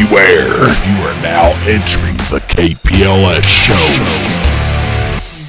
beware. You are now entering the KPLS show.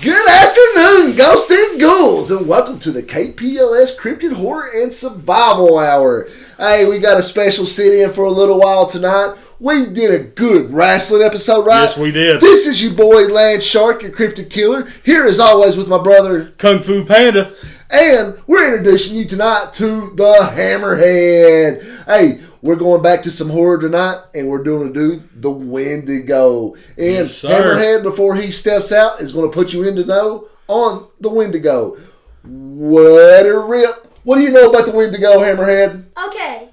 Good afternoon, ghosts and ghouls, and welcome to the KPLS Cryptid Horror and Survival Hour. Hey, we got a special sit-in for a little while tonight. We did a good wrestling episode, right? Yes, we did. This is your boy, Lance Shark, your cryptid killer, here as always with my brother, Kung Fu Panda. And we're introducing you tonight to the Hammerhead. Hey, we're going back to some horror tonight, and we're going to do the Wendigo. And yes, Hammerhead, before he steps out, is going to put you in to know on the Wendigo. What a rip. What do you know about the Wendigo, Hammerhead? Okay.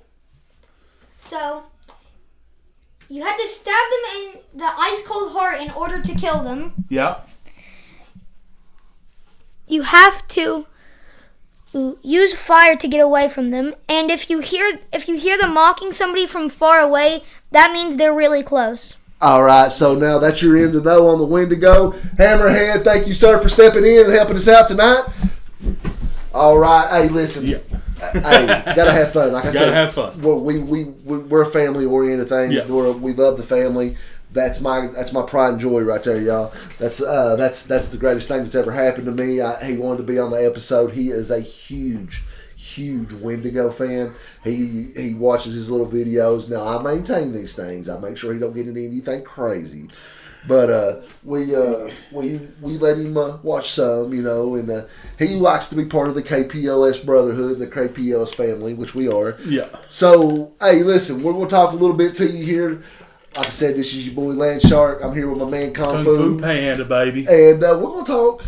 So, you had to stab them in the ice-cold heart in order to kill them. Yeah. You have to use fire to get away from them, and if you hear them mocking somebody from far away, that means they're really close. All right, so now that you're in to know on the Wendigo, Hammerhead, thank you, sir, for stepping in and helping us out tonight. All right, hey, listen. Yeah. Hey, gotta have fun. Like I said, gotta have fun. Well, we're a family-oriented thing. Yeah. We love the family. That's my pride and joy right there, y'all. That's the greatest thing that's ever happened to me. He wanted to be on the episode. He is a huge Wendigo fan. He watches his little videos. Now I maintain these things. I make sure he don't get into anything crazy. But we let him watch some, and he likes to be part of the KPLS brotherhood, the KPLS family, which we are. Yeah. So hey, listen, we're gonna talk a little bit to you here. Like I said, this is your boy Lance Shark. I'm here with my man Kung Fu Panda, baby. And we're going to talk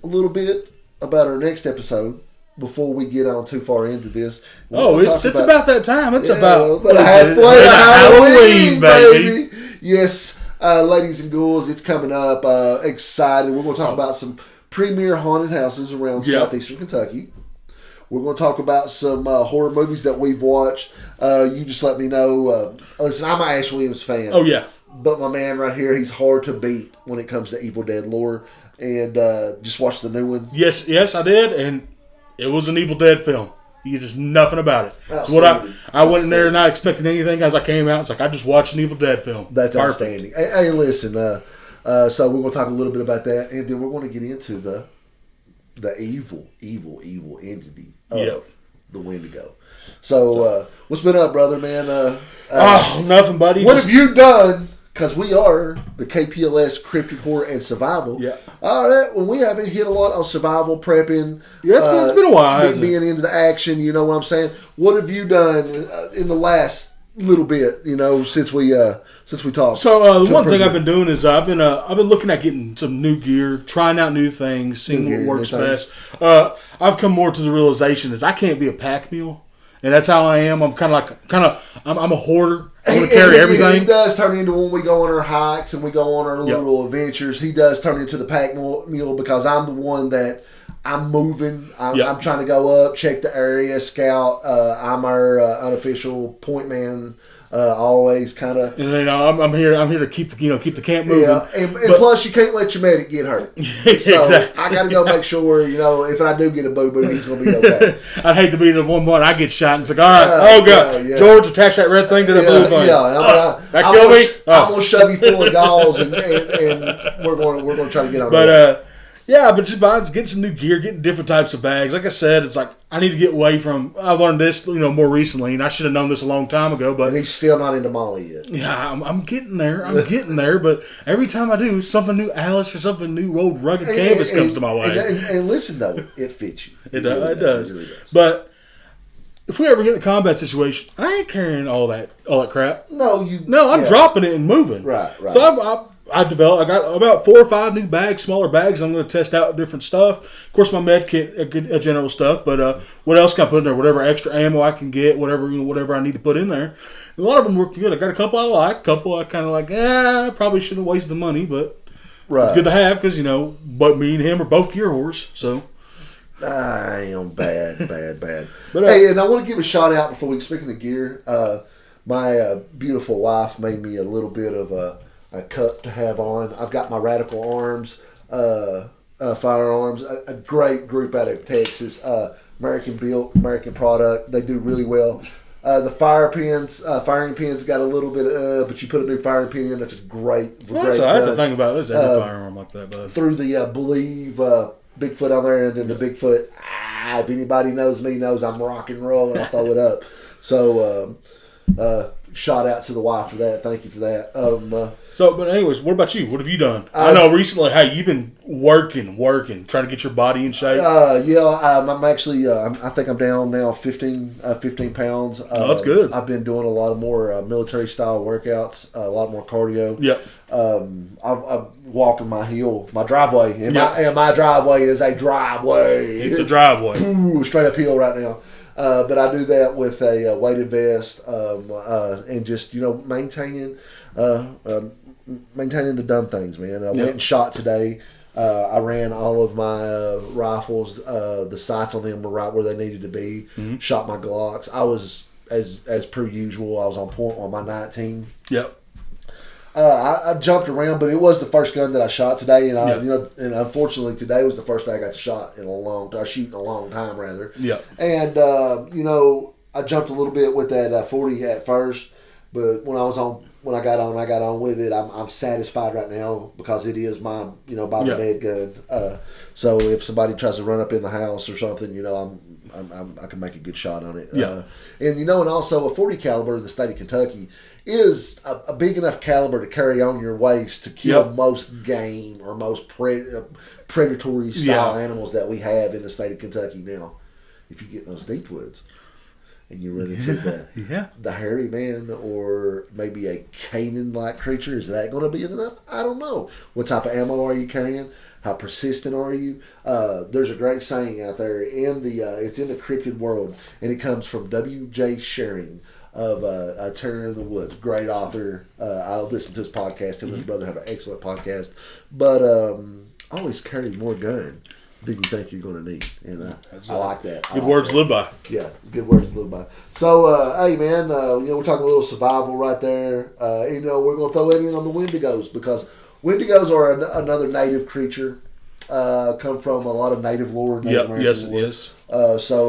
a little bit about our next episode before we get on too far into this. It's about that time. It's about halfway to Halloween, baby. Yes, ladies and ghouls, it's coming up. Excited. We're going to talk about some premier haunted houses around southeastern Kentucky. We're going to talk about some horror movies that we've watched. You just let me know. Listen, I'm an Ash Williams fan. Oh, yeah. But my man right here, he's hard to beat when it comes to Evil Dead lore. And just watched the new one. Yes, I did. And it was an Evil Dead film. You just nothing about it. So I went in there not expecting anything. As I came out, it's like I just watched an Evil Dead film. That's perfect. Outstanding. Hey, listen. So we're going to talk a little bit about that. And then we're going to get into the evil entity of the Wendigo. So, what's been up, brother, man? Nothing, buddy. What have you done? Because we are the KPLS Cryptid Horror and Survival. Yeah. All right. When we haven't hit a lot on survival prepping. Yeah, it's been a while. Being into the action, you know what I'm saying? What have you done in the last little bit, since we talked? So the one thing I've been doing is I've been looking at getting some new gear, trying out new things, seeing what works best. I've come more to the realization is I can't be a pack mule, and that's how I am. I'm I'm a hoarder. I want to carry everything. He does turn into when we go on our hikes and we go on our little adventures. He does turn into the pack mule because I'm the one that I'm moving. I'm trying to go up, check the area, scout. I'm our unofficial point man. Always kind of, and I'm here to keep the camp moving. Yeah, and plus you can't let your medic get hurt. So exactly. I got to go make sure if I do get a boo boo, he's going to be okay. I'd hate to be the one I get shot and it's like, all right, God, George, attach that red thing to the blue thing. Yeah, that kill me. I'm going to shove you full of galls, and we're going to try to get on. But just getting some new gear, getting different types of bags. Like I said, it's like I need to get away from. I learned this, more recently, and I should have known this a long time ago. But and he's still not into Molly yet. Yeah, I'm getting there. But every time I do, something new, Alice or something new, old rugged canvas comes to my way. And listen though, it fits you. It does. It really does. But if we ever get in a combat situation, I ain't carrying all that crap. No, I'm dropping it and moving. Right. So I got about 4 or 5 new bags, smaller bags. I'm going to test out different stuff. Of course, my med kit, a general stuff. But what else can I put in there? Whatever extra ammo I can get, whatever I need to put in there. A lot of them work good. I got a couple I like, a couple I kind of like. I probably shouldn't have wasted the money, but it's good to have because but me and him are both gear whores. So I am bad. But hey, and I want to give a shout out before we speaking of gear. My beautiful wife made me a little bit of a cup to have on. I've got my Radical Arms firearms, a great group out of Texas, American built, American product. They do really well. The firing pins got a little bit, but you put a new firing pin in. That's a great. That's the thing about it. There's every firearm like that, bud. Through the Believe Bigfoot on there, and then the Bigfoot. If anybody knows me, knows I'm rock and roll, and I throw it up. So, shout out to the wife for that. Thank you for that. But anyways, what about you? What have you done? I know recently, hey, you've been working, trying to get your body in shape. I'm actually, I think I'm down now 15 pounds. That's good. I've been doing a lot of more military-style workouts, a lot more cardio. Yep. I'm walking my driveway, and my driveway is a driveway. It's a driveway. Ooh, straight uphill right now. But I do that with a weighted vest and just maintaining the dumb things, man. I went and shot today. I ran all of my rifles. The sights on them were right where they needed to be. Mm-hmm. Shot my Glocks. I was as per usual. I was on point on my 19. Yep. I jumped around, but it was the first gun that I shot today, and and unfortunately today was the first day I got to shoot in a long time rather. Yeah. And I jumped a little bit with that 40 at first, but when I got on with it. I'm satisfied right now because it is my by the bed gun. So if somebody tries to run up in the house or something, I can make a good shot on it. Yeah. And also a 40 caliber in the state of Kentucky is a big enough caliber to carry on your waist to kill most game or most predatory style animals that we have in the state of Kentucky now. If you get in those deep woods and you run into the hairy man or maybe a Canaan-like creature, is that going to be enough? I don't know. What type of ammo are you carrying? How persistent are you? There's a great saying out there it's in the cryptid world, and it comes from W.J. Shearing of Terror in the Woods. Great author. I listen to his podcast. Him and his brother have an excellent podcast. But always carry more gun than you think you're going to need. And I like that. Good words to live by. Yeah, good words to live by. So, hey, man, we're talking a little survival right there. We're going to throw it in on the Wendigos because Wendigos are another native creature. Come from a lot of native lore. Yes. There's a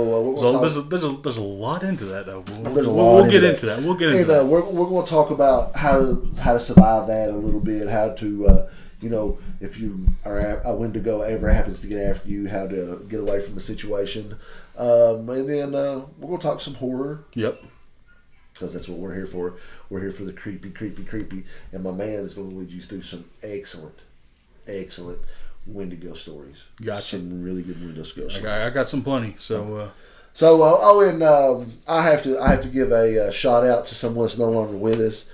lot into that though. We'll get into that. We're going to talk about how to survive that a little bit. How to if you are a Wendigo ever happens to get after you, how to get away from the situation. And then we're going to talk some horror. Yep. Because that's what we're here for. We're here for the creepy. And my man is going to lead you through some excellent Wendigo stories. Gotcha. Some really good Wendigo stories. I got some plenty. So. I have to give a shout out to someone that's no longer with us.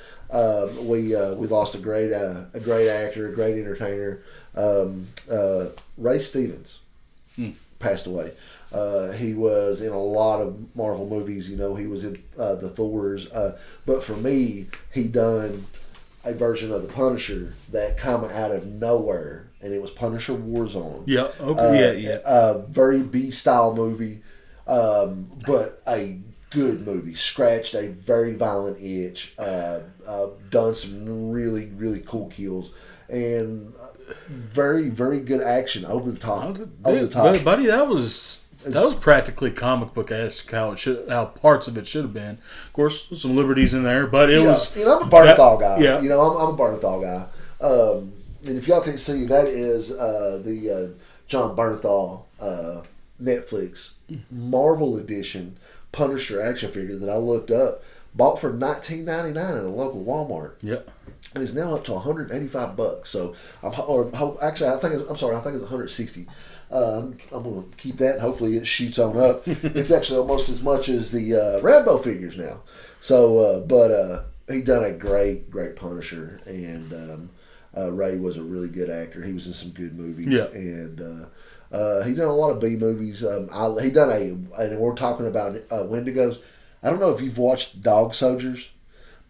We lost a great actor, a great entertainer. Ray Stevens passed away. He was in a lot of Marvel movies. He was in the Thors. But for me, he done a version of the Punisher that come out of nowhere, and it was Punisher Warzone. Yeah. Okay. Very B-style movie, but a good movie. Scratched a very violent itch. Done some really, really cool kills, and very, very good action. Over the top. Buddy, that was practically comic book-esque how parts of it should have been. Of course, some liberties in there, but it was. I'm a Bernthal guy. Yeah. I'm a Bernthal guy. And if y'all can see, that is the John Bernthal Netflix Marvel Edition Punisher action figure that I looked up. Bought for $19.99 at a local Walmart. Yep. And it's now up to $185. So I think it's $160. I'm going to keep that, and hopefully it shoots on up. It's actually almost as much as the Rambo figures now. So, but he done a great Punisher, and Ray was a really good actor. He was in some good movies, and he done a lot of B movies. He done and we're talking about Wendigos. I don't know if you've watched Dog Soldiers,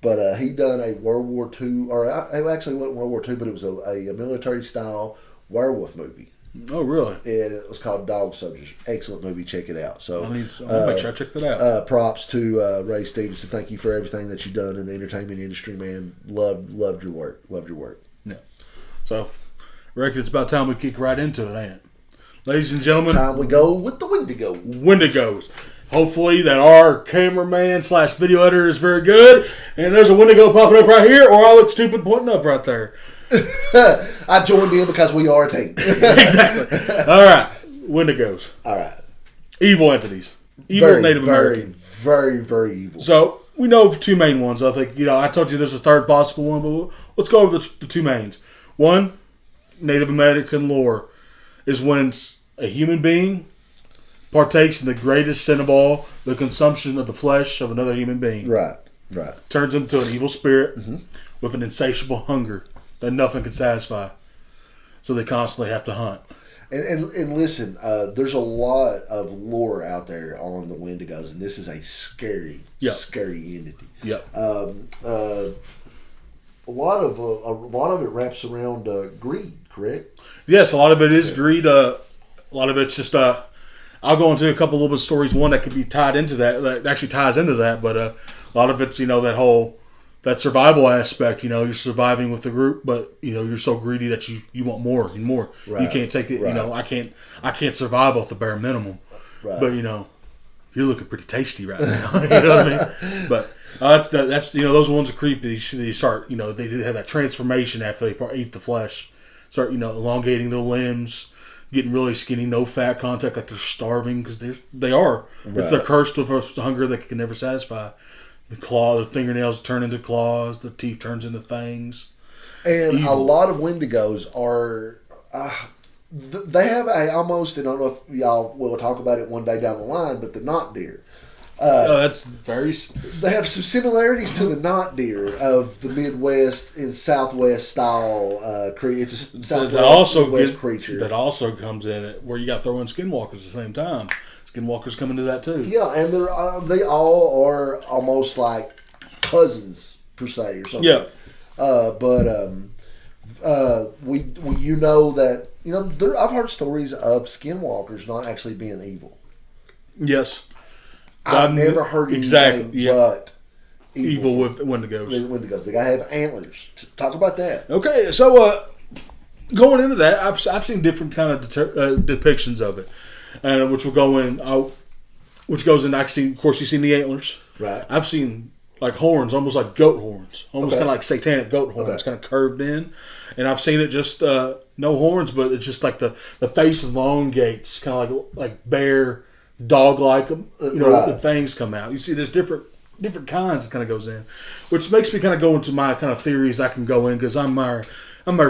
but he done a World War II, or it actually wasn't World War II, but it was a military style werewolf movie. Oh, really? And it was called Dog Soldiers. Excellent movie. Check it out. So I'll make sure I check that out. Props to Ray Stevenson. Thank you for everything that you've done in the entertainment industry, man. Loved your work. Yeah. So, I reckon it's about time we kick right into it, ain't it? Ladies and gentlemen, time we go with the Wendigos. hopefully that our cameraman / video editor is very good, and there's a Wendigo popping up right here, or I look stupid pointing up right there. I joined in because we are a team. Exactly. All right, Wendigos. All right. Evil entities. Evil Native American. Very, very evil. So we know of two main ones. I think, I told you there's a third possible one, but let's go over the two mains. One, Native American lore, is when a human being partakes in the greatest sin of all, the consumption of the flesh of another human being. Right. Turns him to an evil spirit with an insatiable hunger that nothing can satisfy. So they constantly have to hunt. And listen, there's a lot of lore out there on the Wendigos, and this is a scary entity. Yep. A lot of it wraps around greed, correct? Yes, a lot of it is greed. A lot of it's just. I'll go into a couple little bit of stories. One that could be tied into that actually ties into that, but a lot of it's that survival aspect. You're surviving with the group, but you're so greedy that you want more and more. Right. You can't take it. Right. I can't survive off the bare minimum. Right. But you're looking pretty tasty right now. You know what I mean? But that's those ones are creepy. They start they have that transformation after they eat the flesh. Start elongating their limbs, getting really skinny, no fat contact, like they're starving because they are. Right. It's they're cursed with a hunger that can never satisfy. The fingernails turn into claws, the teeth turns into fangs. And a lot of Wendigos are, they have almost, I don't know if y'all will talk about it one day down the line, but the knot deer. That's very... They have some similarities to the knot deer of the Midwest and Southwest style creature. It's a Southwest creature. That also comes in it where you got to throw in skinwalkers at the same time. Skinwalkers come into that too. Yeah, and they all are almost like cousins per se or something. Yeah. I've heard stories of skinwalkers not actually being evil. Yes. I've never heard anything but evil with Wendigos. Wendigos. They gotta have antlers. Talk about that. Okay, so going into that, I've seen different kind of depictions of it. And which goes in. Of course, you've seen the antlers. Right. I've seen like horns, almost like goat horns, almost kind of like satanic goat horns, kind of curved in. And I've seen it just no horns, but it's just like the face elongates, kind of like bear, dog-like. The fangs come out. You see, there's different kinds that kind of goes in, which makes me kind of go into my kind of theories I can go in because I'm our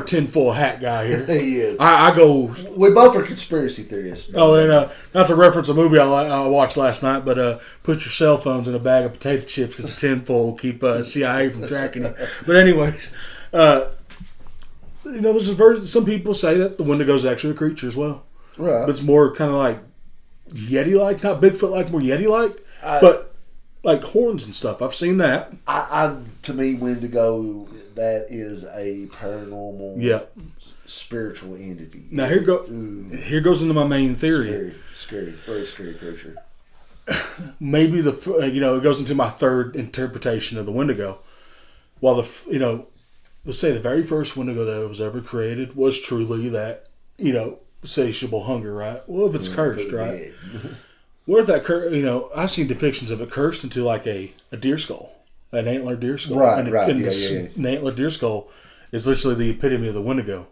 tinfoil hat guy here. He is. I go. We both are conspiracy theorists. Oh, and not to reference a movie I watched last night, but put your cell phones in a bag of potato chips because the tinfoil will keep CIA from tracking you. But anyways, there's some people say that the Wendigo is actually a creature as well. Right. But it's more kind of like Yeti-like, not Bigfoot-like, more Yeti-like, but like horns and stuff. I've seen that. To me, Wendigo, that is a paranormal, spiritual entity. Now here goes into my main theory. Scary, very scary creature. Maybe it goes into my third interpretation of the Wendigo. While let's say the very first Wendigo that was ever created was truly that satiable hunger, right? Well, if it's cursed, right? What if that I've seen depictions of it cursed into like a deer skull, an antler deer skull. Right. An antler deer skull is literally the epitome of the Wendigo.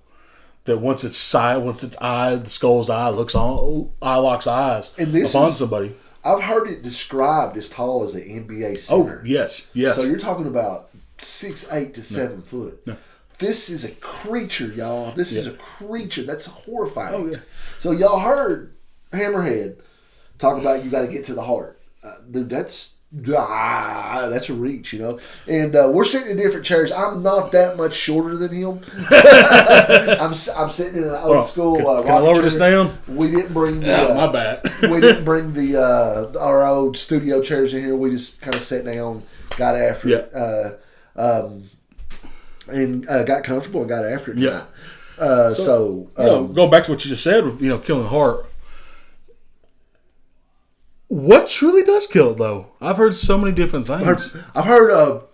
That once the skull's eye locks eyes upon somebody. I've heard it described as tall as an NBA center. Oh, yes. So you're talking about 6'8" to 7 foot. No. This is a creature, y'all. This is a creature. That's horrifying. Oh, yeah. So y'all heard Hammerhead talk about you got to get to the heart. Dude, that's a reach, And we're sitting in different chairs. I'm not that much shorter than him. I'm sitting in an old school. Can I lower this down? We didn't bring my bad. We didn't bring our old studio chairs in here. We just kind of sat down, got after it, and got comfortable and got after it tonight. Going back to what you just said with killing the heart. What truly does kill it, though? I've heard so many different things. I've heard of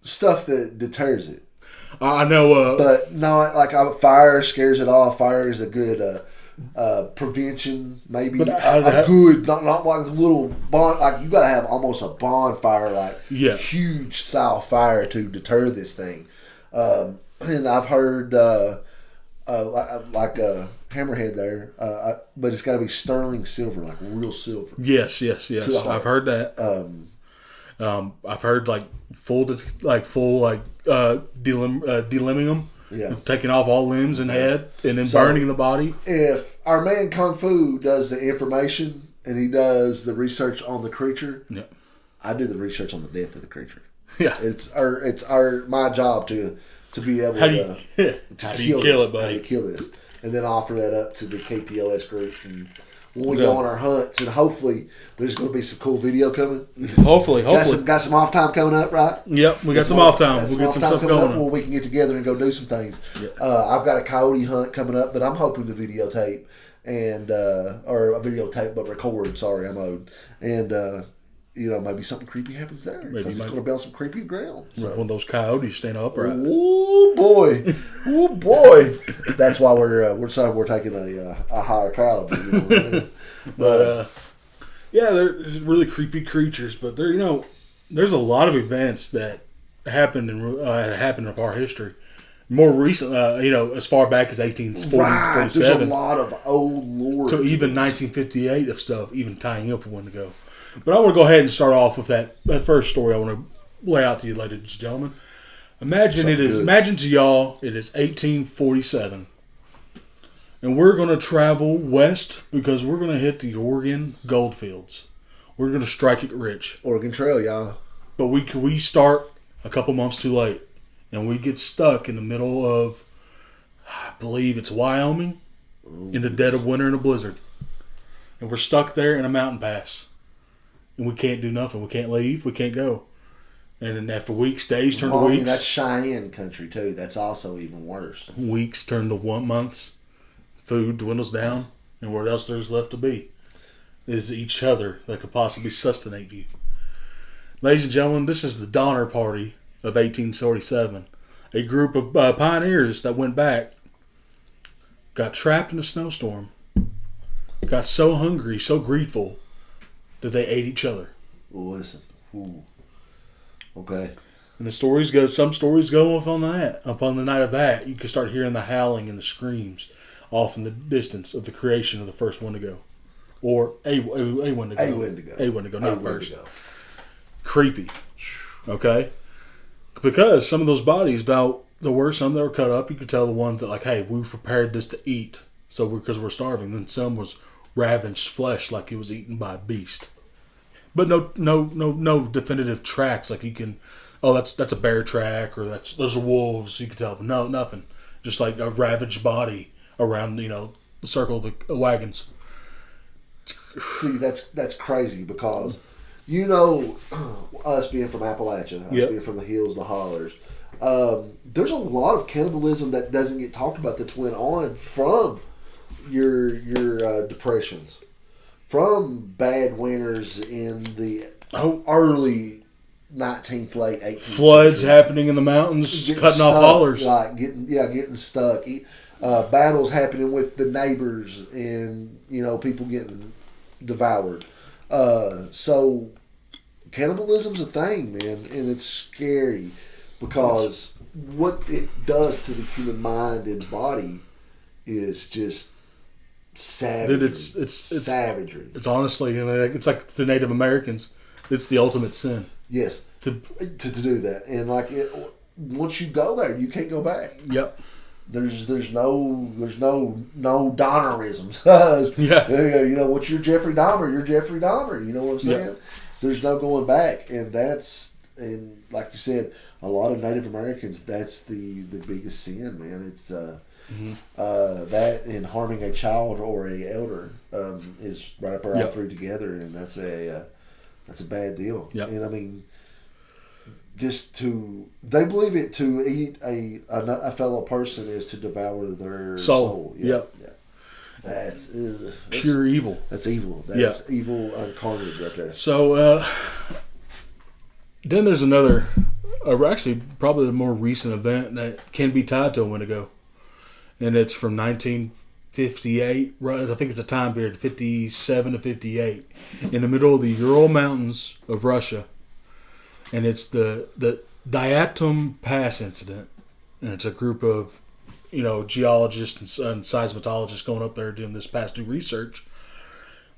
stuff that deters it. I know. But no, like fire scares it off. Fire is a good prevention, maybe But a good, not like a little bon. Like you got to have almost a bonfire, like Yeah. huge style fire to deter this thing. And I've heard like a hammerhead there, but it's got to be sterling silver, like real silver. Yes. the heart. I've heard that. I've heard delimbing them. Yeah. Taking off all limbs and head, and then burning the body. If our man Kung Fu does the information and he does the research on the creature, Yeah. I do the research on the death of the creature. Yeah. It's my job to be able How do you, to how do you kill this, it, buddy? how to kill this, and then offer that up to the KPLS group. And when we go on our hunts, and hopefully there's going to be some cool video coming. Hopefully. Got some off time coming up, right? Yep, we got some off time. We'll get off some time stuff coming going up on. where we can get together and go do some things. Yeah. I've got a coyote hunt coming up that I'm hoping to videotape and or a videotape but record. Sorry, I'm owed. And maybe something creepy happens there because it's going to be on some creepy ground. So. One of those coyotes staying upright. Oh boy, oh boy! That's why we're taking a higher caliber. But they're really creepy creatures. But there's a lot of events that happened in our history. More recent, as far back as 1847. Right, there's a lot of old lore. To even 1958 of stuff, even tying up for Wendigo. But I want to go ahead and start off with that first story I want to lay out to you, ladies and gentlemen. Imagine to y'all, it is 1847. And we're going to travel west because we're going to hit the Oregon gold fields. We're going to strike it rich. Oregon Trail, y'all. But we start a couple months too late. And we get stuck in the middle of, I believe it's Wyoming, in the dead of winter in a blizzard. And we're stuck there in a mountain pass. And we can't do nothing. We can't leave. We can't go. And then after weeks, days turn to weeks. That's Cheyenne country, too. That's also even worse. Weeks turn to months. Food dwindles down. And what else there's left to be is each other that could possibly sustenance you. Ladies and gentlemen, this is the Donner Party of 1847. A group of pioneers that went back, got trapped in a snowstorm, got so hungry, so greedful, that they ate each other. Listen. Ooh. Okay. And some stories go off on that. Upon the night of that, you can start hearing the howling and the screams off in the distance of the creation of the first Wendigo. Or a Wendigo. A Wendigo. A Wendigo, not first. Wendigo. Creepy. Okay? Because some of those bodies, now, there were some that were cut up. You could tell the ones that, like, hey, we prepared this to eat. Because we're starving. Then some was ravaged flesh like it was eaten by a beast. But no definitive tracks like you can. Oh, that's a bear track, or those are wolves. You can tell, but no, nothing. Just like a ravaged body around the circle of the wagons. See, that's crazy because us being from Appalachia, being from the hills, the hollers. There's a lot of cannibalism that doesn't get talked about that's went on from your depressions, from bad winters in the early 19th, late 18th floods century. happening in the mountains, cutting stuck, off hollers, like getting stuck. Battles happening with the neighbors, and people getting devoured. So cannibalism's a thing, man, and it's scary because what it does to the human mind and body is just savagery. It's savagery. It's honestly, it's like the Native Americans. It's the ultimate sin. Yes, to do that, and once you go there, you can't go back. Yep. There's no Donnerisms. Yeah. What's your Jeffrey Dahmer? You're Jeffrey Dahmer. You know what I'm saying? Yep. There's no going back, and like you said, a lot of Native Americans. That's the biggest sin, man. It's that and harming a child or a elder is right up all three together, and that's a bad deal. Yep. And I mean, they believe it to eat a fellow person is to devour their soul. Yep. That's pure evil. That's evil. That's evil incarnate right there. So then there's another, actually probably the more recent event that can be tied to a Wendigo, and it's from 19 58. I think it's a time period, 57 to 58, in the middle of the Ural Mountains of Russia, and it's the Diatom Pass incident, and it's a group of geologists and seismologists going up there doing this past due research.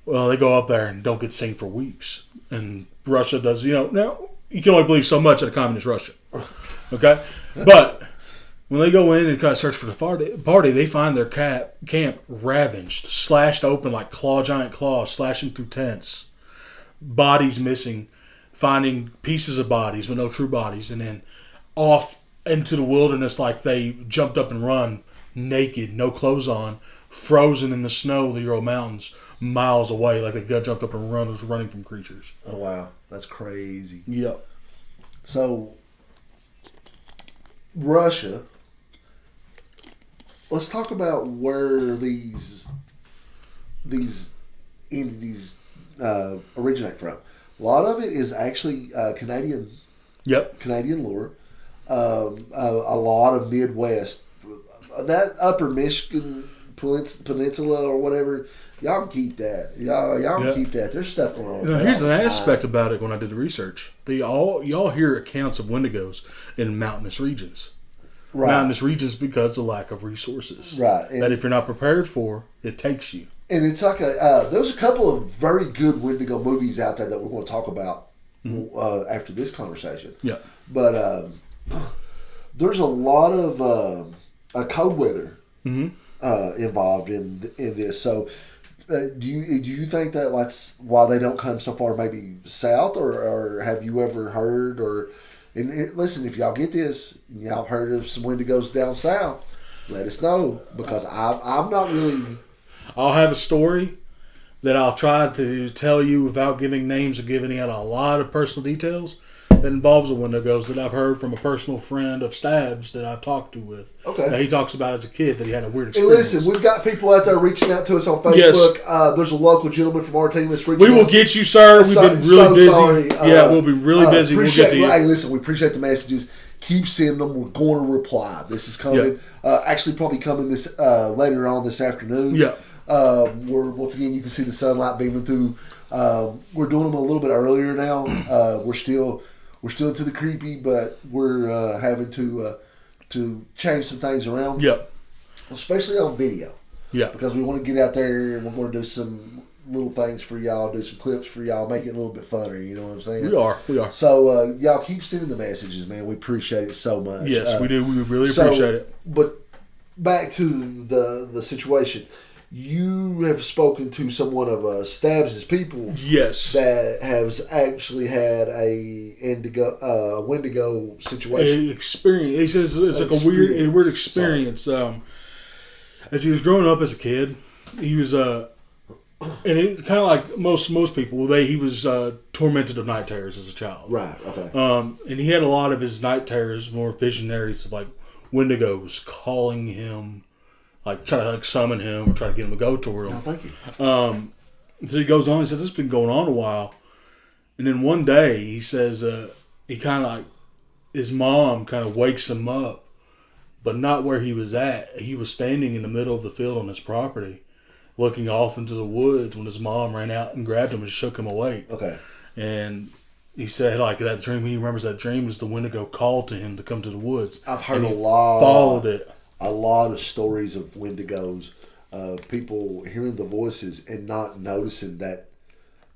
Well, they go up there and don't get seen for weeks, and Russia does. Now you can only believe so much in a communist Russia, okay? But when they go in and kind of search for the party, they find their camp ravaged, slashed open like giant claws, slashing through tents, bodies missing, finding pieces of bodies but no true bodies, and then off into the wilderness like they jumped up and run, naked, no clothes on, frozen in the snow of the Ural Mountains, miles away, like they jumped up and was running from creatures. Oh, wow. That's crazy. Yep. So, Russia, let's talk about where these entities originate from. A lot of it is actually Canadian. Yep. Canadian lore. A lot of Midwest, that Upper Michigan Peninsula or whatever. Y'all can keep that. Y'all can keep that. There's stuff going on. Here's an aspect about it when I did the research. Y'all hear accounts of Wendigos in mountainous regions. Right. Mountainous regions because of lack of resources. Right. And that if you're not prepared for, it takes you. And it's like there's a couple of very good Wendigo movies out there that we're going to talk about after this conversation. Yeah. But there's a lot of cold weather involved in this. So do you think that that's why they don't come so far maybe south, or have you ever heard listen, if y'all get this, y'all heard of some Wendigos down south, let us know, because I'm not really. I'll have a story that I'll try to tell you without giving names or giving out a lot of personal details that involves the Wendigos that I've heard from a personal friend of Stabs that I've talked to with. Okay. Now, he talks about as a kid that he had a weird experience. Hey, listen, we've got people out there reaching out to us on Facebook. Yes. There's a local gentleman from our team that's reaching out. We will get you, sir. We've been really busy. Sorry. We'll be really busy. We'll get to you. Hey, listen, we appreciate the messages. Keep sending them. We're going to reply. This is coming. Actually, probably coming this later on this afternoon. Yeah. Once again, you can see the sunlight beaming through. We're doing them a little bit earlier now. We're still into the creepy, but we're having to change some things around. Yep. Especially on video. Yeah. Because we want to get out there and we're going to do some little things for y'all, do some clips for y'all, make it a little bit funner. You know what I'm saying? We are. So y'all keep sending the messages, man. We appreciate it so much. Yes, we do. We really appreciate it. But back to the situation. You have spoken to someone of Stabs' people. Yes. That has actually had a Wendigo situation. Experience. He says it's like a weird experience. As he was growing up as a kid, he was and it kind of like most people. He was tormented of night terrors as a child. Right. Okay. And he had a lot of his night terrors, more visionaries of like Wendigos calling him. Like, try to summon him or try to get him to go toward him. Oh, thank you. So he goes on. He says, this has been going on a while. And then one day, he says, he kind of like, his mom kind of wakes him up, but not where he was at. He was standing in the middle of the field on his property, looking off into the woods when his mom ran out and grabbed him and shook him awake. Okay. And he said, like, that dream, he remembers that dream was the Wendigo called to him to come to the woods. I've heard followed it. A lot of stories of Wendigos, of people hearing the voices and not noticing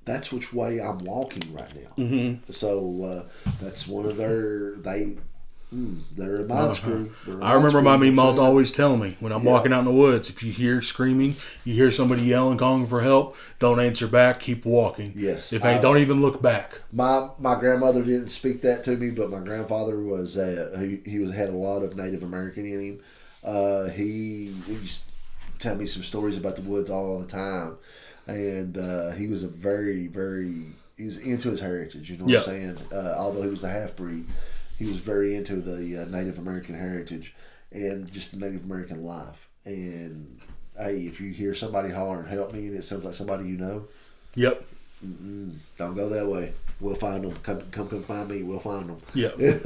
that's which way I'm walking right now. Mm-hmm. So that's one of they're a mind screw. I remember my mom always telling me when I'm walking out in the woods, if you hear screaming, you hear somebody yelling, calling for help, don't answer back, keep walking. Yes. If don't even look back. My grandmother didn't speak that to me, but my grandfather was had a lot of Native American in him. He used to tell me some stories about the woods all the time, and he was he was into his heritage. You know what I'm saying? Although he was a half breed, he was very into the Native American heritage and just the Native American life. And hey, if you hear somebody hollering "help me" and it sounds like somebody you know, yep, Don't go that way. We'll find them. Come find me. We'll find them. Yeah. Don't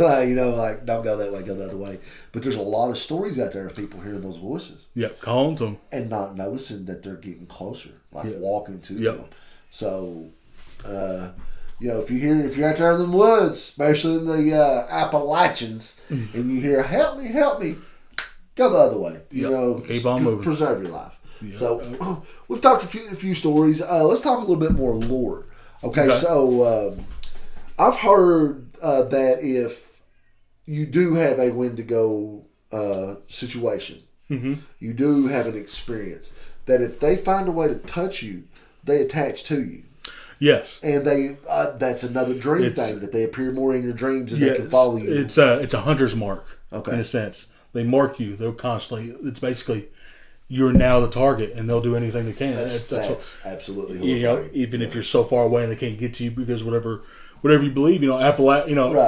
go that way. Go the other way. But there's a lot of stories out there of people hearing those voices. Yeah, calling to them. And not noticing that they're getting closer, walking to Yep. them. So, if you're out there in the woods, especially in the Appalachians, and you hear "Help me, help me," go the other way. Keep on moving. Preserve your life. Yep. So, we've talked a few stories. Let's talk a little bit more lore. Okay. So I've heard that if you do have a Wendigo situation, you do have an experience, that if they find a way to touch you, they attach to you. Yes. And they that's another dream thing, that they appear more in your dreams and they can follow you. It's a hunter's mark, okay, in a sense. They mark you. They're constantly, it's basically, you're now the target, and they'll do anything they can. That's absolutely horrifying. Even if you're so far away and they can't get to you because whatever you believe, right.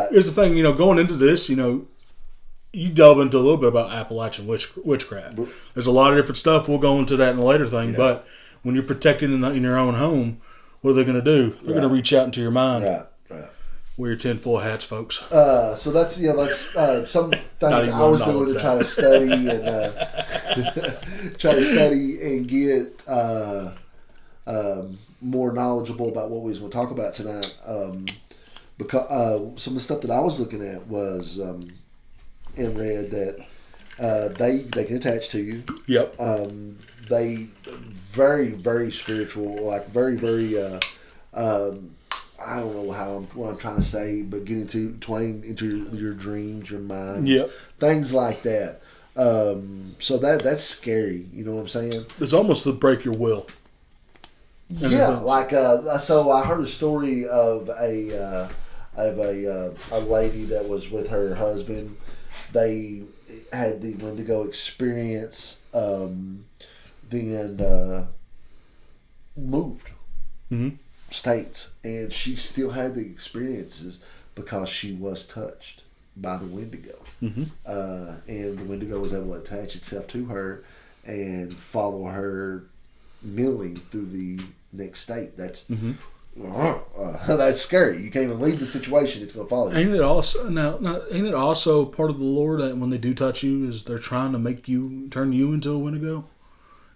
Here's the thing, going into this, you delve into a little bit about Appalachian witchcraft. There's a lot of different stuff. We'll go into that in a later thing, but when you're protected in your own home, what are they going to do? They're going to reach out into your mind. Right. Wear your tinfoil hats, folks. So that's some things I was doing to try to study and get more knowledgeable about what we was going to talk about tonight. Because some of the stuff that I was looking at was and read that they can attach to you. Yep. They very, very spiritual, like very, very. I don't know what I'm trying to say, but get into your dreams, your mind, things like that. So that's scary. You know what I'm saying? It's almost to break your will. Yeah, so I heard a story of a lady that was with her husband. They had the Wendigo experience, then moved states, and she still had the experiences because she was touched by the Wendigo, and the Wendigo was able to attach itself to her and follow her mentally through the next state. That's that's scary. You can't even leave the situation; it's going to follow you. Ain't it also part of the lore that when they do touch you, is they're trying to turn you into a Wendigo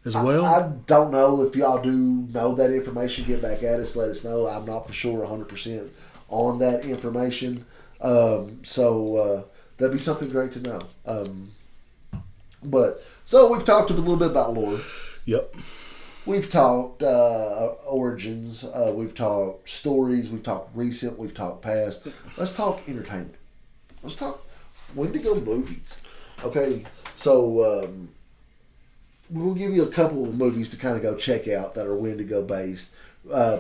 as well? I don't know if y'all do know that information. Get back at us. Let us know. I'm not for sure 100% on that information. So that'd be something great to know. But so we've talked a little bit about lore. Yep. We've talked origins. We've talked stories. We've talked recent. We've talked past. Let's talk entertainment. Let's talk Wendigo movies. Okay, so we'll give you a couple of movies to kind of go check out that are Wendigo based.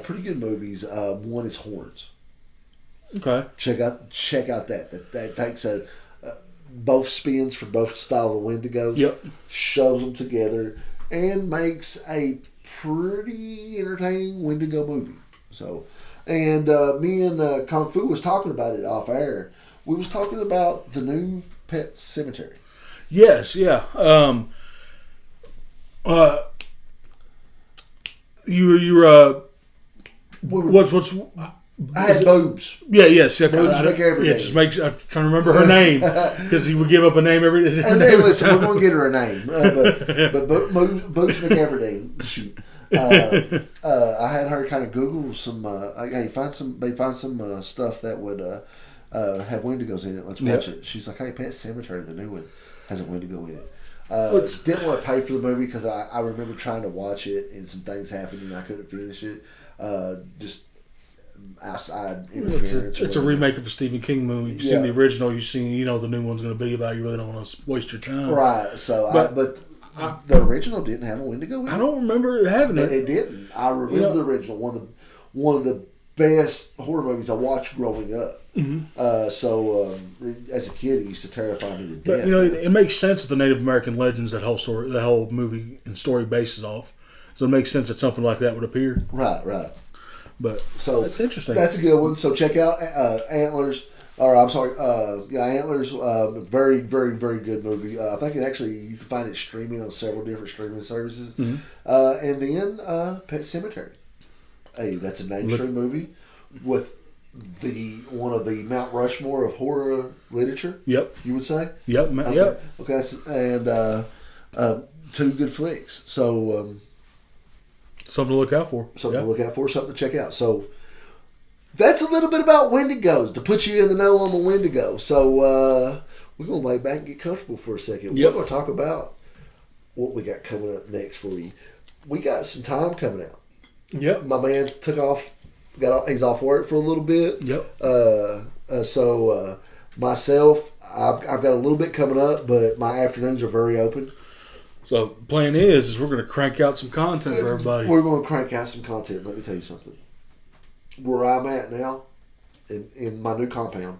Pretty good movies. One is Horns. Okay. Check out that. That takes both spins for both styles of Wendigos. Yep. Shoves them together and makes a pretty entertaining Wendigo movie. So, and me and Kung Fu was talking about it off air. We was talking about the new Pet Cemetery. Yes. Yeah. What's I had boobs. Yeah, yes. Boobs make every day. It just makes. I'm trying to remember her name because he would give up a name every day. And then listen, we're going to get her a name, but Boobs McEverdeen. Shoot, I had her kind of Google some. Find some stuff that would have Wendigos in it. Let's watch it. She's like, hey, Pet Cemetery, the new one, has a Wendigo in it. Didn't want to pay for the movie because I remember trying to watch it and some things happened and I couldn't finish it. Just outside interference. It's a remake of a Stephen King movie. You've seen the original. You've seen the new one's going to be about. You really don't want to waste your time, right? So, but the original didn't have a Wendigo in it. I don't remember having it. It didn't. I remember the original. One of the best horror movies I watched growing up. So as a kid, it used to terrify me to death. But it makes sense with the Native American legends. That whole story, the whole movie and story bases off. So it makes sense that something like that would appear. Right. But so that's interesting. That's a good one. So check out Antlers. Or I'm sorry, Antlers. Very, very, very good movie. I think you can find it streaming on several different streaming services. And then Pet Cemetery. Hey, that's a mainstream movie with one of the Mount Rushmore of horror literature. Yep. You would say. Yep. Okay. Yep. Okay. And two good flicks. So something to look out for. Something to look out for. Something to check out. So that's a little bit about Wendigos to put you in the know on the Wendigo. So we're gonna lay back and get comfortable for a second. Yep. We're gonna talk about what we got coming up next for you. We got some time coming out. Yep. My man took off. He's off work for a little bit. Yep. So myself, I've got a little bit coming up, but my afternoons are very open. So the plan is we're going to crank out some content for everybody. We're going to crank out some content. Let me tell you something. Where I'm at now, in my new compound,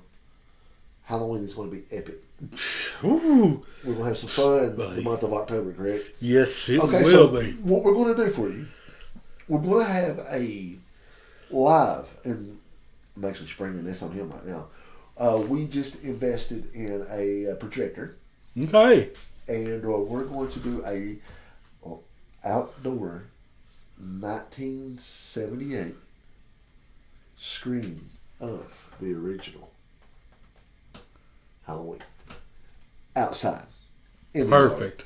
Halloween is going to be epic. Ooh. We're going to have some fun the month of October, correct? Yes, it Okay, will so be. what we're going to do for you, we're going to have a live, and I'm actually springing this on him right now. We just invested in a projector. Okay. And we're going to do a outdoor 1978 screening of the original Halloween outside. Perfect.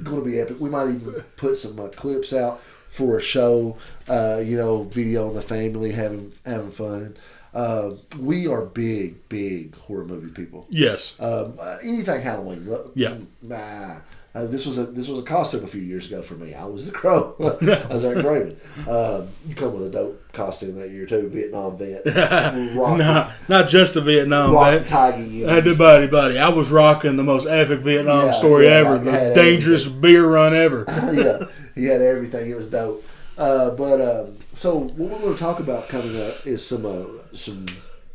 Going to be epic. We might even put some clips out for a show. Video on the family having fun. We are big horror movie people. Yes. Anything Halloween. Yeah. This was a costume a few years ago for me. I was the Crow. I was Eric Draven. You come with a dope costume that year too. Vietnam vet. Not just a Vietnam rock vet. the tiger. Buddy. I was rocking the most epic Vietnam story ever. The dangerous beer run ever. Yeah. He had everything. It was dope. So what we're going to talk about coming up is some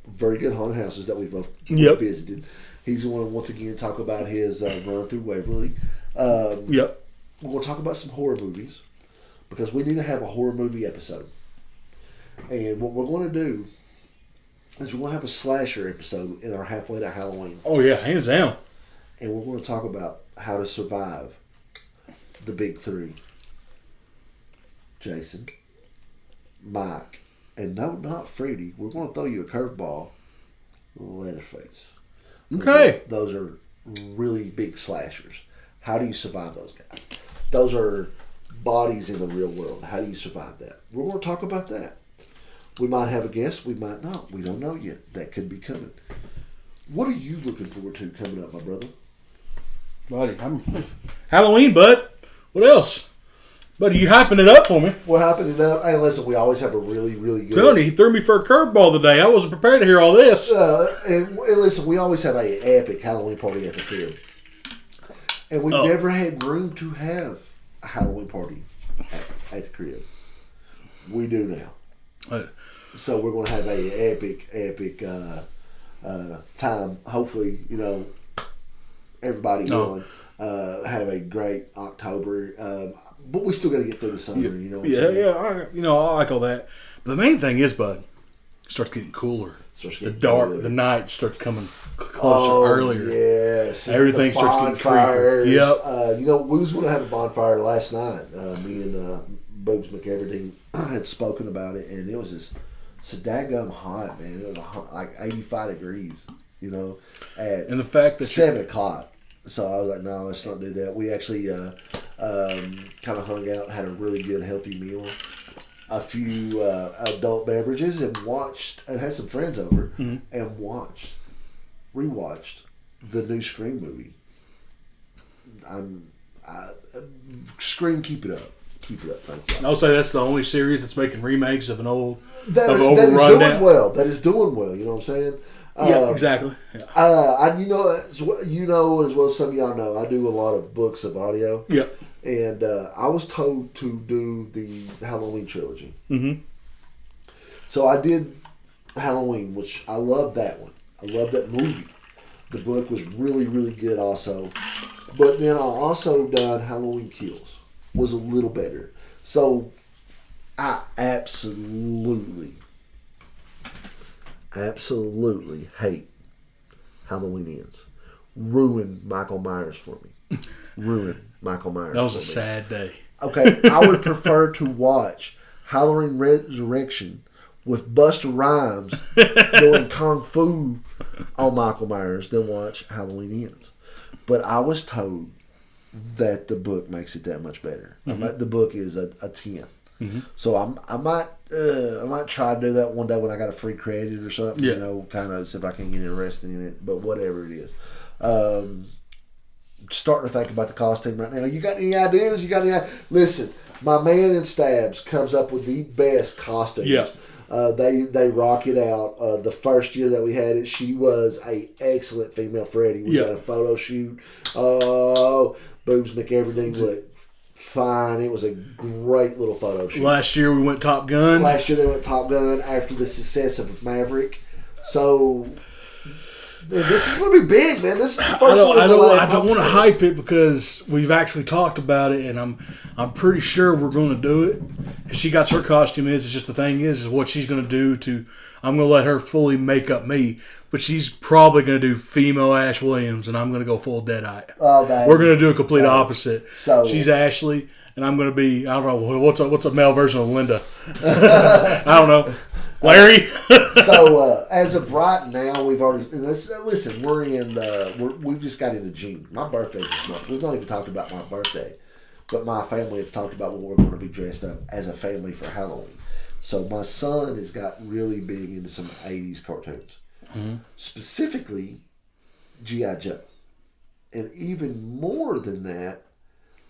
very good haunted houses that we've visited. He's going to once again talk about his run through Waverly. We're going to talk about some horror movies because we need to have a horror movie episode. And what we're going to do is we're going to have a slasher episode in our halfway to Halloween. Oh yeah, hands down. And we're going to talk about how to survive the big three. Jason, Mike, and no, not Freddy. We're going to throw you a curveball. Leatherface. Those are really big slashers. How do you survive those guys? Those are bodies in the real world. How do you survive that? We're going to talk about that. We might have a guest. We might not. We don't know yet. That could be coming. What are you looking forward to coming up, my brother? Buddy, I'm Halloween, bud. What else? Buddy, you hyping it up for me. We're hyping it up. Hey, listen, we always have a really, really good... Tony, he threw me for a curveball today. I wasn't prepared to hear all this. And listen, we always have an epic Halloween party at the crib. And we've never had room to have a Halloween party at the crib. We do now. So we're going to have an epic time. Hopefully, everybody willing. Have a great October. But we still got to get through the summer, you know what I'm saying? I like all that. But the main thing is, bud, it starts getting cooler. The night starts coming closer earlier. Yes. Everything starts getting creepy. Yep. We was going to have a bonfire last night. Me and Boobs McEverdeen had spoken about it, and it was just so daggum hot, man. It was like 85 degrees, at and the fact that 7 o'clock. So I was like, no, let's not do that. We actually kind of hung out, had a really good, healthy meal, a few adult beverages, and had some friends over, and rewatched the new Scream movie. Scream, keep it up. Keep it up, thank you. I would say that's the only series that's making remakes of an old that is doing well. That is doing well, you know what I'm saying? Yeah, exactly. Yeah. You know as well as some of y'all know, I do a lot of books of audio. Yep. And I was told to do the Halloween trilogy. Mm-hmm. So I did Halloween, which I love that one. I love that movie. The book was really, really good also. But then I also done Halloween Kills. Was a little better. So I absolutely hate Halloween Ends. Ruined Michael Myers for me. Ruined Michael Myers. That was a sad day. Okay, I would prefer to watch Halloween Resurrection with Busta Rhymes doing kung fu on Michael Myers than watch Halloween Ends. But I was told that the book makes it that much better. The book is a 10. So I might try to do that one day when I got a free credit or something. Yeah. You know, kind of see if I can get interested in it. But whatever it is, starting to think about the costume right now. You got any ideas? Listen, my man in Stabs comes up with the best costumes. Yeah. They rock it out. The first year that we had it, she was a excellent female Freddy. We got a photo shoot. Oh, boobs make everything look fine. It was a great little photo shoot. Last year we went Top Gun. Last year they went Top Gun after the success of Maverick. So this is going to be big, man. This is the first one. I don't want to hype it because we've actually talked about it, and I'm pretty sure we're going to do it. She got her costume it's just the thing is what she's going to do to. I'm going to let her fully make up me, but she's probably going to do female Ash Williams, and I'm going to go full Deadeye. We're going to do a complete opposite. So she's Ashley, and I'm going to be I don't know what's a male version of Linda. I don't know. Larry. So as of right now, we've already listen. We've just got into June. My birthday's this month. We've not even talked about my birthday, but my family have talked about what we're going to be dressed up as a family for Halloween. So my son has got really big into some '80s cartoons, specifically G.I. Joe, and even more than that,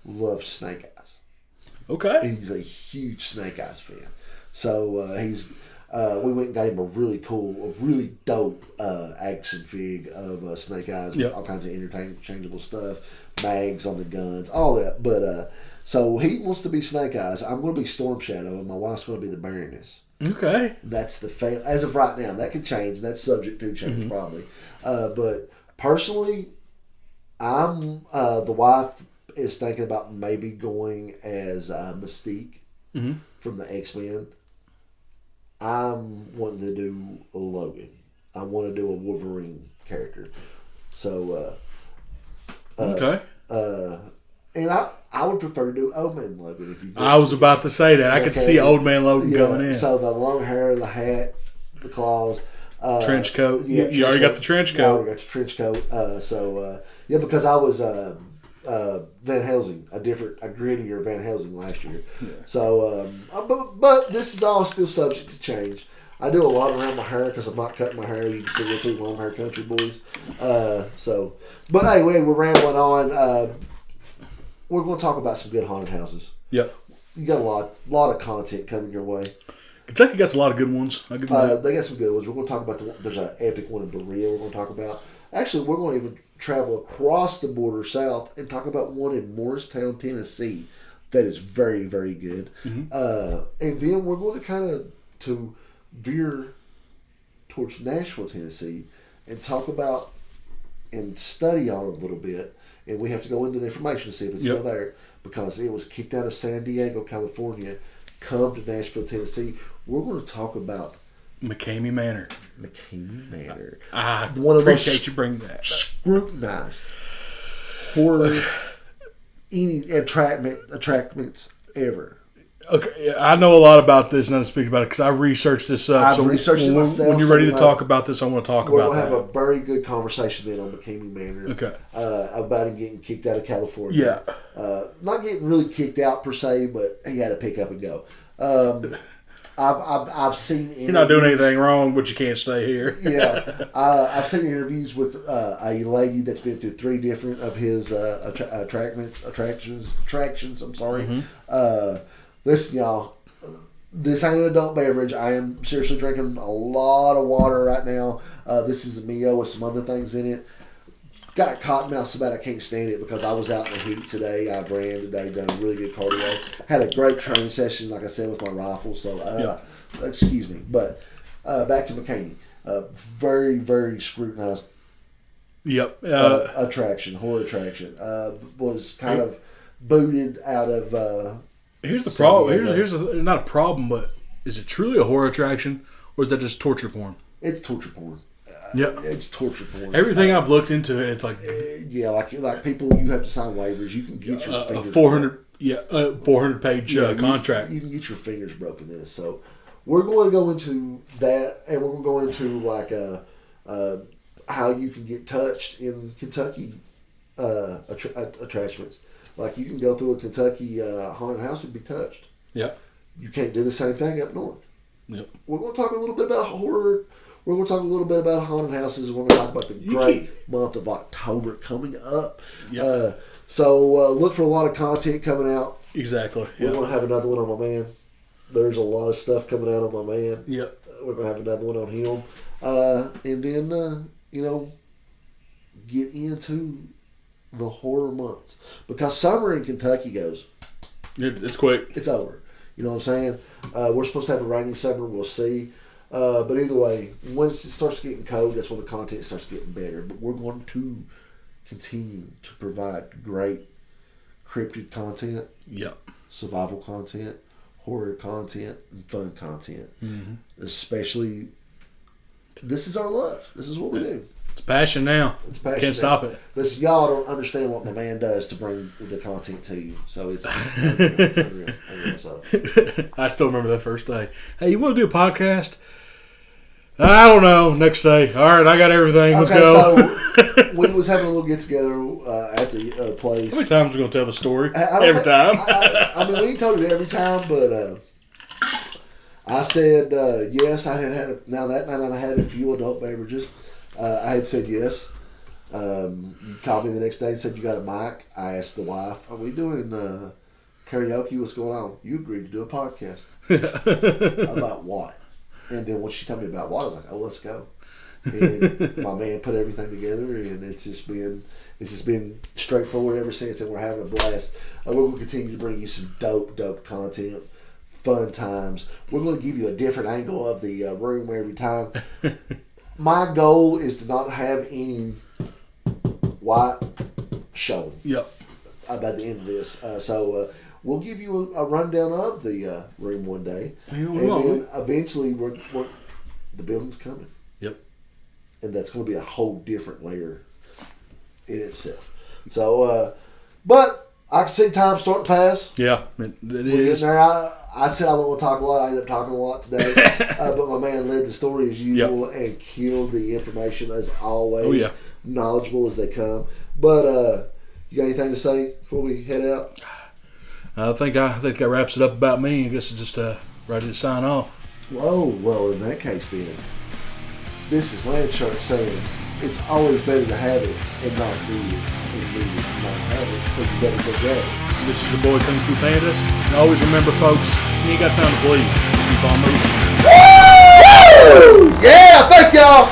loves Snake Eyes. Okay. He's a huge Snake Eyes fan. So we went and got him a really dope action fig of Snake Eyes with all kinds of interchangeable stuff, mags on the guns, all that. But so he wants to be Snake Eyes. I'm going to be Storm Shadow, and my wife's going to be the Baroness. Okay. That's the as of right now. That could change. That's subject to change probably. But personally, I'm the wife is thinking about maybe going as Mystique from the X-Men. I'm wanting to do Logan. I want to do a Wolverine character. So, okay. And I would prefer to do Old Man Logan. If you. I was about to say that. I could see Old Man Logan coming in. So the long hair, the hat, the claws. Trench coat. You already got the trench coat. I already got the trench coat. Because I was Van Helsing, a grittier Van Helsing last year. Yeah. So, but this is all still subject to change. I do a lot around my hair because I'm not cutting my hair. You can see we're 2 long hair country boys. But anyway, we're rambling on. We're going to talk about some good haunted houses. Yep. You got a lot of content coming your way. Kentucky got a lot of good ones. They got some good ones. We're going to talk about there's an epic one in Berea we're going to talk about. Actually, we're going to even travel across the border south and talk about one in Morristown, Tennessee that is very, very good. And then we're going to kind of veer towards Nashville, Tennessee and talk about and study on it a little bit. And we have to go into the information to see if it's still there because it was kicked out of San Diego, California, come to Nashville, Tennessee. We're going to talk about McCamey Manor. I appreciate you bringing that. Scrutinized horror attractments ever. Okay, I know a lot about this, not to speak about it because I researched this up. I've researched it myself. When you're ready to talk about this, I want to talk about that. We're going to have a very good conversation then on McCamey Manor. Okay. About him getting kicked out of California. Yeah. Not getting really kicked out per se, but he had to pick up and go. I've seen interviews. You're not doing anything wrong, but you can't stay here. I've seen interviews with a lady that's been through 3 different of his attractions. I'm sorry. Listen, y'all, this ain't an adult beverage. I am seriously drinking a lot of water right now. This is a Mio with some other things in it. Got a cotton mouth so bad I can't stand it because I was out in the heat today. I ran today, done a really good cardio. Had a great training session, like I said, with my rifle. So, excuse me. But back to McCamey. Very, very scrutinized horror attraction. Was kind of booted out of... Here's the problem. Here's not a problem, but is it truly a horror attraction, or is that just torture porn? It's torture porn. It's torture porn. Everything I've looked into, it's like like people, you have to sign waivers. You can get your a Yeah, 400-page contract. You can get your fingers broken in this. So we're going to go into that, and we're going to go into how you can get touched in Kentucky attachments. Like you can go through a Kentucky haunted house and be touched. Yep. You can't do the same thing up north. Yep. We're going to talk a little bit about horror. We're going to talk a little bit about haunted houses. We're going to talk about the great month of October coming up. Yep. So look for a lot of content coming out. Exactly. We're going to have another one on my man. There's a lot of stuff coming out on my man. Yep. We're going to have another one on him. And then, get into the horror months. Because summer in Kentucky goes. It's quick. It's over. You know what I'm saying? We're supposed to have a rainy summer. We'll see. But either way, once it starts getting cold, that's when the content starts getting better. But we're going to continue to provide great cryptid content, survival content, horror content, and fun content. Mm-hmm. Especially, this is our love. This is what we do. It's passion now. It's passion. Can't stop it. Listen, y'all don't understand what my man does to bring the content to you. So it's unreal. So. I still remember that first day. Hey, you want to do a podcast? I don't know. Next day. All right, I got everything. Let's go. So we was having a little get together at the place. How many times are we going to tell the story? Every time. I mean, we ain't told it every time, but I said yes. I had now that night I had a few adult beverages. I had said yes. You called me the next day and said you got a mic. I asked the wife, "Are we doing karaoke? What's going on?" You agreed to do a podcast. About what? And then when she told me about what, I was like, "Oh, let's go." And my man put everything together, and it's just been straightforward ever since, and we're having a blast. We're going to continue to bring you some dope content, fun times. We're going to give you a different angle of the room every time. My goal is to not have any white show. Yep. By the end of this, so we'll give you a rundown of the room one day, and then eventually the building's coming. Yep. And that's going to be a whole different layer in itself. So, but I can see time starting to pass. Yeah, it is. There. I said I wasn't going to talk a lot. I ended up talking a lot today. But my man led the story as usual and killed the information as always. Oh, yeah. Knowledgeable as they come. But you got anything to say before we head out? I think that wraps it up about me. I guess it's just ready to sign off. Whoa, well, in that case then, this is Landshark saying it's always better to have it and not need it than need it and not have it, so you better go grab it. This is your boy Kung Fu Panda. And always remember, folks, you ain't got time to bleed. Keep on moving. Woo! Yeah, thank y'all.